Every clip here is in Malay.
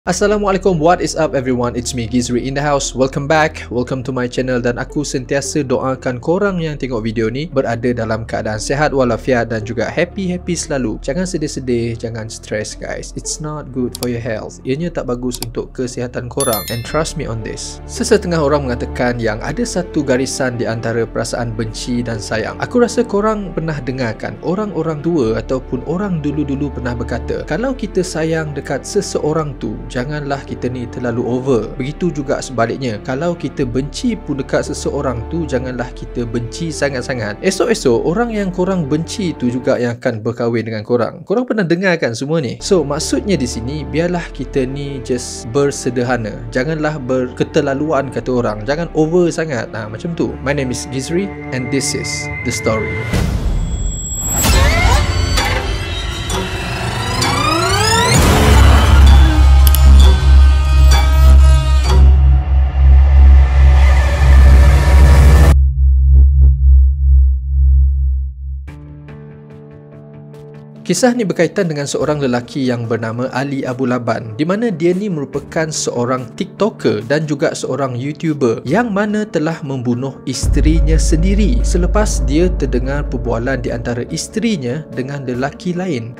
Assalamualaikum, what is up everyone? It's me Gizri in the house. Welcome back, welcome to my channel. Dan aku sentiasa doakan korang yang tengok video ni berada dalam keadaan sehat walafiat dan juga happy selalu. Jangan sedih-sedih, jangan stress guys. It's not good for your health. Ianya tak bagus untuk kesihatan korang. And trust me on this. Sesetengah orang mengatakan yang ada satu garisan di antara perasaan benci dan sayang. Aku rasa korang pernah dengarkan orang-orang tua ataupun orang dulu-dulu pernah berkata, kalau kita sayang dekat seseorang tu, janganlah kita ni terlalu over. Begitu juga sebaliknya, kalau kita benci pun dekat seseorang tu, janganlah kita benci sangat-sangat. Esok-esok orang yang korang benci tu juga yang akan berkahwin dengan korang. Korang pernah dengar kan semua ni? So maksudnya di sini, biarlah kita ni just bersederhana. Janganlah berketerlaluan kata orang. Jangan over sangat. Macam tu. My name is Gizri and this is The Story. Kisah ni berkaitan dengan seorang lelaki yang bernama Ali Abu Laban, di mana dia ni merupakan seorang TikToker dan juga seorang YouTuber yang mana telah membunuh isterinya sendiri selepas dia terdengar perbualan di antara isterinya dengan lelaki lain.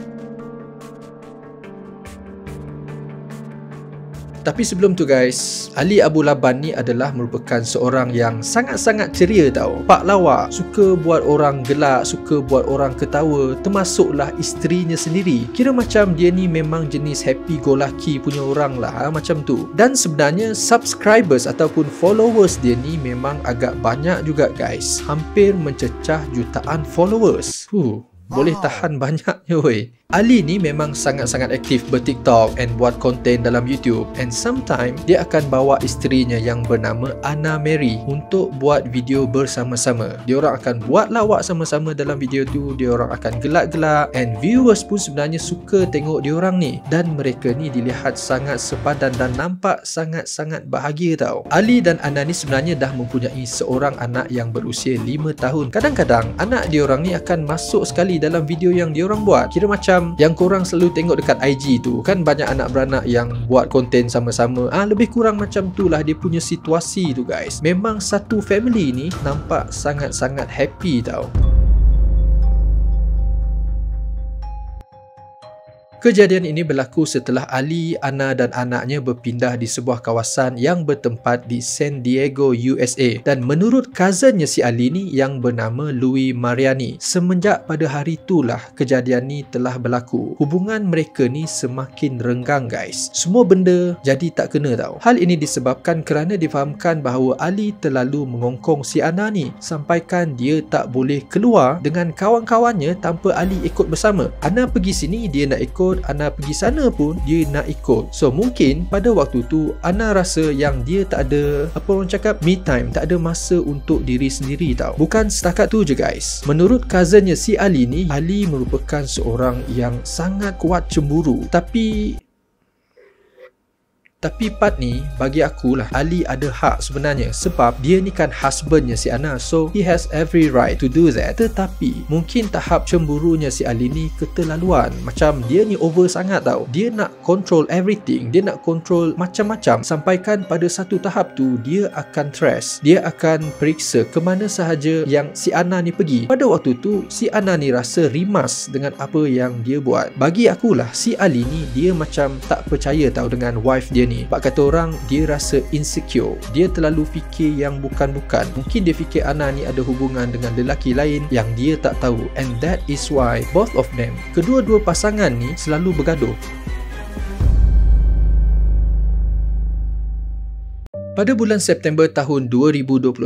Tapi sebelum tu guys, Ali Abu Laban ni adalah merupakan seorang yang sangat-sangat ceria tau. Pak lawak, suka buat orang gelak, suka buat orang ketawa, termasuklah isterinya sendiri. Kira macam dia ni memang jenis happy go lucky punya orang lah, macam tu. Dan sebenarnya subscribers ataupun followers dia ni memang agak banyak juga guys. Hampir mencecah jutaan followers. Boleh tahan banyaknya weh. Ali ni memang sangat-sangat aktif ber-TikTok and buat konten dalam YouTube, and sometimes dia akan bawa isterinya yang bernama Anna Mary untuk buat video bersama-sama. Diorang akan buat lawak sama-sama dalam video tu, diorang akan gelak-gelak, and viewers pun sebenarnya suka tengok diorang ni, dan mereka ni dilihat sangat sepadan dan nampak sangat-sangat bahagia tau. Ali dan Anna ni sebenarnya dah mempunyai seorang anak yang berusia 5 tahun. Kadang-kadang anak diorang ni akan masuk sekali dalam video yang diorang buat. Kira macam yang korang selalu tengok dekat IG tu, kan banyak anak beranak yang buat konten sama-sama. Lebih kurang macam tu lah dia punya situasi tu guys. Memang satu family ni nampak sangat-sangat happy tau. Kejadian ini berlaku setelah Ali, Anna dan anaknya berpindah di sebuah kawasan yang bertempat di San Diego, USA. Dan menurut cousinnya si Ali ni yang bernama Louis Mariani, semenjak pada hari itulah kejadian ni telah berlaku. Hubungan mereka ni semakin renggang guys. Semua benda jadi tak kena tau. Hal ini disebabkan kerana difahamkan bahawa Ali terlalu mengongkong si Anna ni, sampaikan dia tak boleh keluar dengan kawan-kawannya tanpa Ali ikut bersama. Anna pergi sini dia nak ikut, Anna pergi sana pun dia nak ikut. So mungkin pada waktu tu Anna rasa yang dia tak ada, apa orang cakap, me time, tak ada masa untuk diri sendiri tau. Bukan setakat tu je guys. Menurut cousinnya si Ali ni, Ali merupakan seorang yang sangat kuat cemburu. Tapi part ni bagi aku lah, Ali ada hak sebenarnya, sebab dia ni kan husbandnya si Anna, so he has every right to do that. Tetapi mungkin tahap cemburunya si Ali ni keterlaluan. Macam dia ni over sangat tau. Dia nak control everything, dia nak control macam-macam, sampaikan pada satu tahap tu dia akan stress. Dia akan periksa ke mana sahaja yang si Anna ni pergi. Pada waktu tu si Anna ni rasa rimas dengan apa yang dia buat. Bagi akulah si Ali ni dia macam tak percaya tau dengan wife dia ni. Pak kata orang, dia rasa insecure. Dia terlalu fikir yang bukan-bukan. Mungkin dia fikir Anna ni ada hubungan dengan lelaki lain yang dia tak tahu. And that is why both of them, kedua-dua pasangan ni selalu bergaduh. Pada bulan September tahun 2021,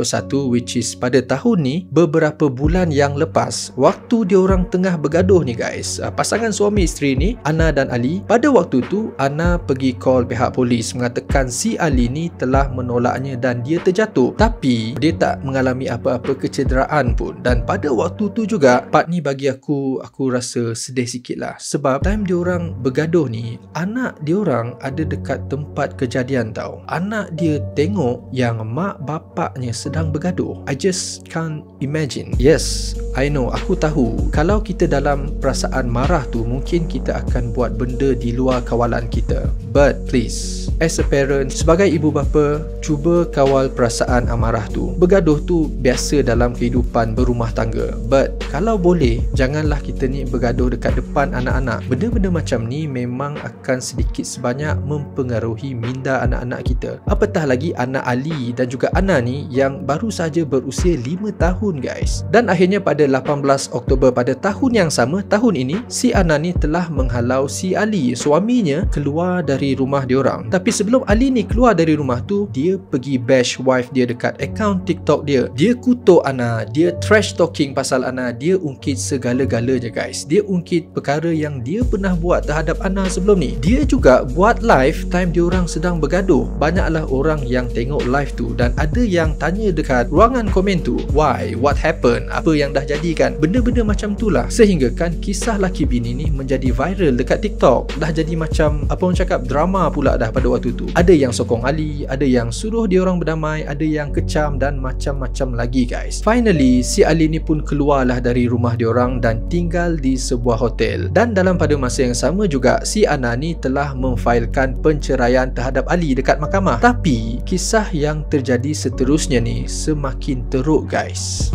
which is pada tahun ni, beberapa bulan yang lepas, waktu diorang tengah bergaduh ni guys, pasangan suami isteri ni, Anna dan Ali, pada waktu tu Anna pergi call pihak polis mengatakan si Ali ni telah menolaknya dan dia terjatuh. Tapi dia tak mengalami apa-apa kecederaan pun. Dan pada waktu tu juga, part ni bagi aku rasa sedih sikit lah. Sebab time diorang bergaduh ni, anak diorang ada dekat tempat kejadian tau. Anak dia tengok yang mak bapaknya sedang bergaduh. I just can't imagine. Yes, I know, aku tahu kalau kita dalam perasaan marah tu, mungkin kita akan buat benda di luar kawalan kita. But please, as a parent, sebagai ibu bapa, cuba kawal perasaan amarah tu. Bergaduh tu biasa dalam kehidupan berumah tangga. But kalau boleh, janganlah kita ni bergaduh dekat depan anak-anak. Benda-benda macam ni memang akan sedikit sebanyak mempengaruhi minda anak-anak kita. Apatah lagi anak Ali dan juga Ana ni yang baru saja berusia 5 tahun guys. Dan akhirnya pada 18 Oktober pada tahun yang sama, tahun ini, si Ana ni telah menghalau si Ali, suaminya, keluar dari rumah diorang. Tapi sebelum Ali ni keluar dari rumah tu, dia pergi bash wife dia dekat akaun TikTok dia. Dia kutuk Ana, dia trash talking pasal Ana, dia ungkit segala-galanya guys. Dia ungkit perkara yang dia pernah buat terhadap Ana sebelum ni. Dia juga buat live time diorang sedang bergaduh. Banyaklah orang yang tengok live tu dan ada yang tanya dekat ruangan komen tu, why? What happened? Apa yang dah jadi kan? Benda-benda macam tu lah. Sehingga kan kisah laki bini ni menjadi viral dekat TikTok. Dah jadi macam, apa orang cakap, drama pula dah pada waktu tu. Ada yang sokong Ali, ada yang suruh dia orang berdamai, ada yang kecam dan macam-macam lagi guys. Finally, si Ali ni pun keluarlah dari rumah dia orang dan tinggal di sebuah hotel. Dan dalam pada masa yang sama juga, si Ana ni telah memfailkan penceraian terhadap Ali dekat mahkamah. Tapi kisah yang terjadi seterusnya ni semakin teruk guys.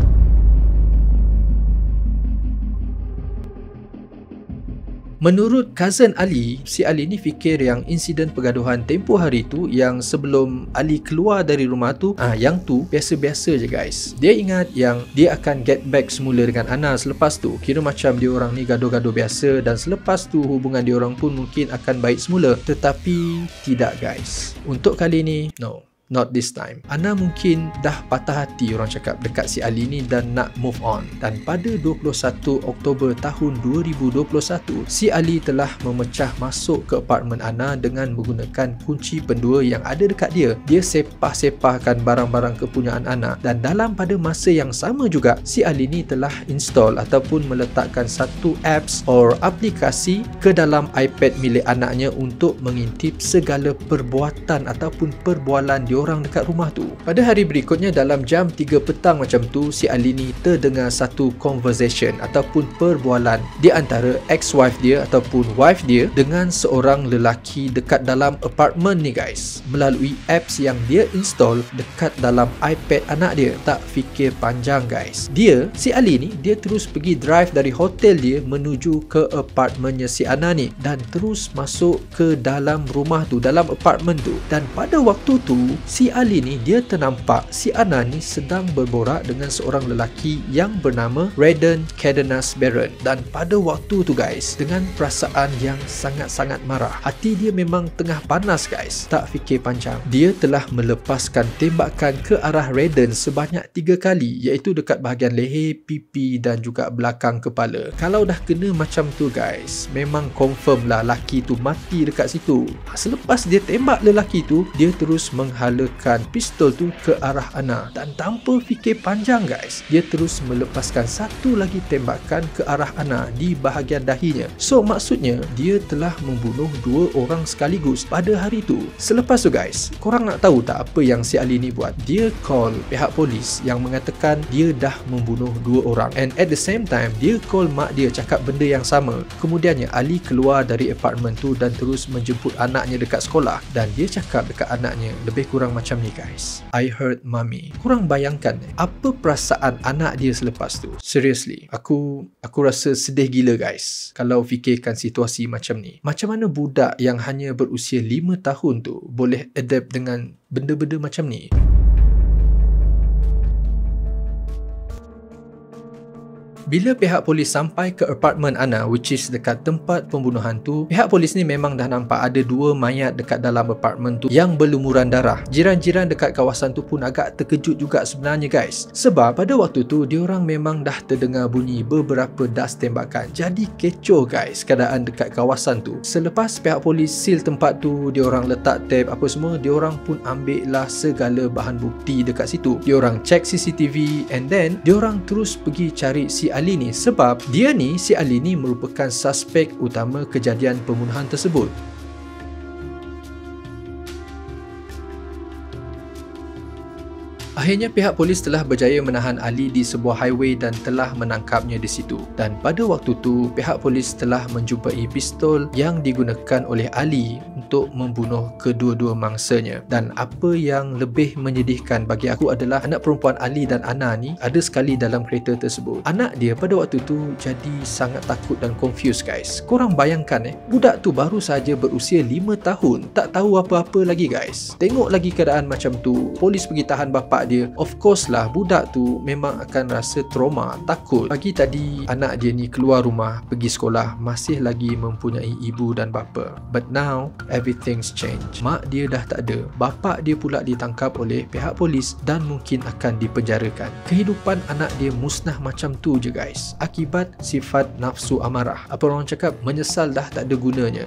Menurut cousin Ali, si Ali ni fikir yang insiden pergaduhan tempoh hari tu yang sebelum Ali keluar dari rumah tu, yang tu biasa-biasa je guys. Dia ingat yang dia akan get back semula dengan Ana selepas tu. Kira macam dia orang ni gaduh-gaduh biasa dan selepas tu hubungan dia orang pun mungkin akan baik semula. Tetapi tidak guys. Untuk kali ni, no. Not this time. Ana mungkin dah patah hati orang cakap dekat si Ali ni dan nak move on. Dan pada 21 Oktober tahun 2021, si Ali telah memecah masuk ke apartmen Ana dengan menggunakan kunci pendua yang ada dekat dia. Dia sepah-sepahkan barang-barang kepunyaan Ana. Dan dalam pada masa yang sama juga, si Ali ni telah install ataupun meletakkan satu apps or aplikasi ke dalam iPad milik anaknya untuk mengintip segala perbuatan ataupun perbualan dia orang dekat rumah tu. Pada hari berikutnya dalam jam 3 petang macam tu, si Ali ni terdengar satu conversation ataupun perbualan di antara ex-wife dia ataupun wife dia dengan seorang lelaki dekat dalam apartmen ni guys, melalui apps yang dia install dekat dalam iPad anak dia. Tak fikir panjang guys, si Ali ni, dia terus pergi drive dari hotel dia menuju ke apartmennya si Ana ni dan terus masuk ke dalam rumah tu, dalam apartmen tu. Dan pada waktu tu, si Ali ni dia ternampak si Ana ni sedang berborak dengan seorang lelaki yang bernama Redden Cadenas Barron. Dan pada waktu tu guys, dengan perasaan yang sangat-sangat marah, hati dia memang tengah panas guys. Tak fikir panjang, dia telah melepaskan tembakan ke arah Redden sebanyak 3 kali, iaitu dekat bahagian leher, pipi dan juga belakang kepala. Kalau dah kena macam tu guys, memang confirm lah lelaki tu mati dekat situ. Selepas dia tembak lelaki tu, dia terus menghalakan pistol tu ke arah Ana dan tanpa fikir panjang guys, dia terus melepaskan satu lagi tembakan ke arah Ana di bahagian dahinya. So maksudnya dia telah membunuh 2 orang sekaligus pada hari tu. Selepas tu guys, korang nak tahu tak apa yang si Ali ni buat? Dia call pihak polis yang mengatakan dia dah membunuh 2 orang, and at the same time dia call mak dia cakap benda yang sama. Kemudiannya Ali keluar dari apartmen tu dan terus menjemput anaknya dekat sekolah, dan dia cakap dekat anaknya lebih kurang macam ni guys, I heard mommy. Kurang bayangkan apa perasaan anak dia selepas tu. Seriously, aku rasa sedih gila guys kalau fikirkan situasi macam ni. Macam mana budak yang hanya berusia 5 tahun tu boleh adapt dengan benda-benda macam ni? Bila pihak polis sampai ke apartmen Ana, which is dekat tempat pembunuhan tu, pihak polis ni memang dah nampak ada 2 mayat dekat dalam apartmen tu yang berlumuran darah. Jiran-jiran dekat kawasan tu pun agak terkejut juga sebenarnya guys, sebab pada waktu tu diorang memang dah terdengar bunyi beberapa das tembakan. Jadi kecoh guys keadaan dekat kawasan tu. Selepas pihak polis seal tempat tu, diorang letak tape apa semua, diorang pun ambil lah segala bahan bukti dekat situ. Diorang check CCTV and then diorang terus pergi cari si Ali ni, sebab si Ali ni merupakan suspek utama kejadian pembunuhan tersebut. Akhirnya pihak polis telah berjaya menahan Ali di sebuah highway dan telah menangkapnya di situ. Dan pada waktu tu, pihak polis telah menjumpai pistol yang digunakan oleh Ali untuk membunuh kedua-dua mangsanya. Dan apa yang lebih menyedihkan bagi aku adalah anak perempuan Ali dan Ana ni ada sekali dalam kereta tersebut. Anak dia pada waktu tu jadi sangat takut dan confused guys. Korang bayangkan budak tu baru saja berusia 5 tahun, tak tahu apa-apa lagi guys. Tengok lagi keadaan macam tu, polis pergi tahan bapa dia. Of course lah, budak tu memang akan rasa trauma, takut. Pagi tadi anak dia ni keluar rumah pergi sekolah masih lagi mempunyai ibu dan bapa. But now everything's changed. Mak dia dah tak ada, bapa dia pula ditangkap oleh pihak polis dan mungkin akan dipenjarakan. Kehidupan anak dia musnah macam tu je guys, akibat sifat nafsu amarah. Apa orang cakap, menyesal dah tak ada gunanya.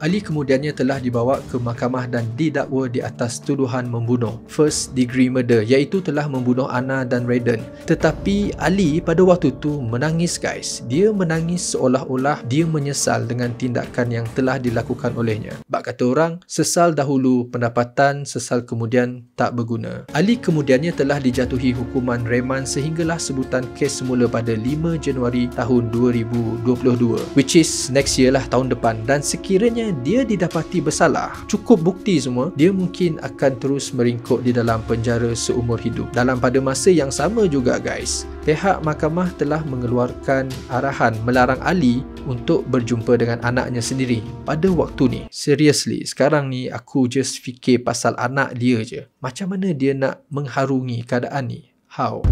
Ali kemudiannya telah dibawa ke mahkamah dan didakwa di atas tuduhan membunuh, first degree murder, iaitu telah membunuh Ana dan Raiden. Tetapi Ali pada waktu tu menangis guys. Dia menangis seolah-olah dia menyesal dengan tindakan yang telah dilakukan olehnya. Bak kata orang, sesal dahulu pendapatan, sesal kemudian tak berguna. Ali kemudiannya telah dijatuhi hukuman reman sehinggalah sebutan kes semula pada 5 Januari tahun 2022, which is next year lah, tahun depan. Dan sekiranya dia didapati bersalah, cukup bukti semua, dia mungkin akan terus meringkuk di dalam penjara seumur hidup. Dalam pada masa yang sama juga guys, pihak mahkamah telah mengeluarkan arahan melarang Ali untuk berjumpa dengan anaknya sendiri pada waktu ni. Seriously, sekarang ni aku just fikir pasal anak dia je. Macam mana dia nak mengharungi keadaan ni? How?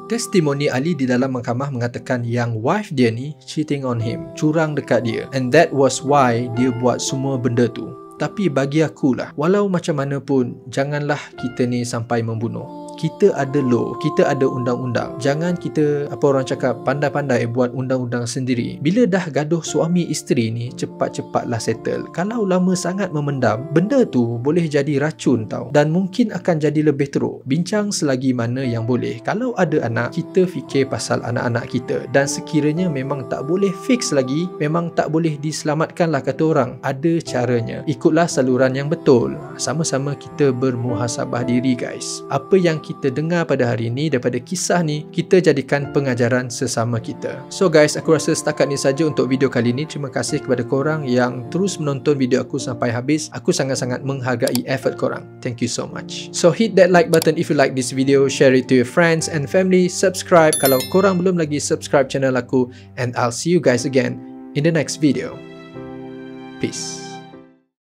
Testimoni Ali di dalam mahkamah mengatakan yang wife dia ni cheating on him, curang dekat dia, and that was why dia buat semua benda tu. Tapi bagi akulah, walau macam mana pun, janganlah kita ni sampai membunuh. Kita ada law, kita ada undang-undang. Jangan kita, apa orang cakap, pandai-pandai buat undang-undang sendiri. Bila dah gaduh suami isteri ni, cepat-cepatlah settle. Kalau lama sangat memendam, benda tu boleh jadi racun tau. Dan mungkin akan jadi lebih teruk. Bincang selagi mana yang boleh. Kalau ada anak, kita fikir pasal anak-anak kita. Dan sekiranya memang tak boleh fix lagi, memang tak boleh diselamatkan lah kata orang, ada caranya. Ikutlah saluran yang betul. Sama-sama kita bermuhasabah diri guys. Apa yang kita dengar pada hari ini daripada kisah ni, kita jadikan pengajaran sesama kita. So guys, aku rasa setakat ni saja untuk video kali ni. Terima kasih kepada korang yang terus menonton video aku sampai habis. Aku sangat-sangat menghargai effort korang. Thank you so much. So hit that like button if you like this video, share it to your friends and family, subscribe kalau korang belum lagi subscribe channel aku, and I'll see you guys again in the next video. Peace.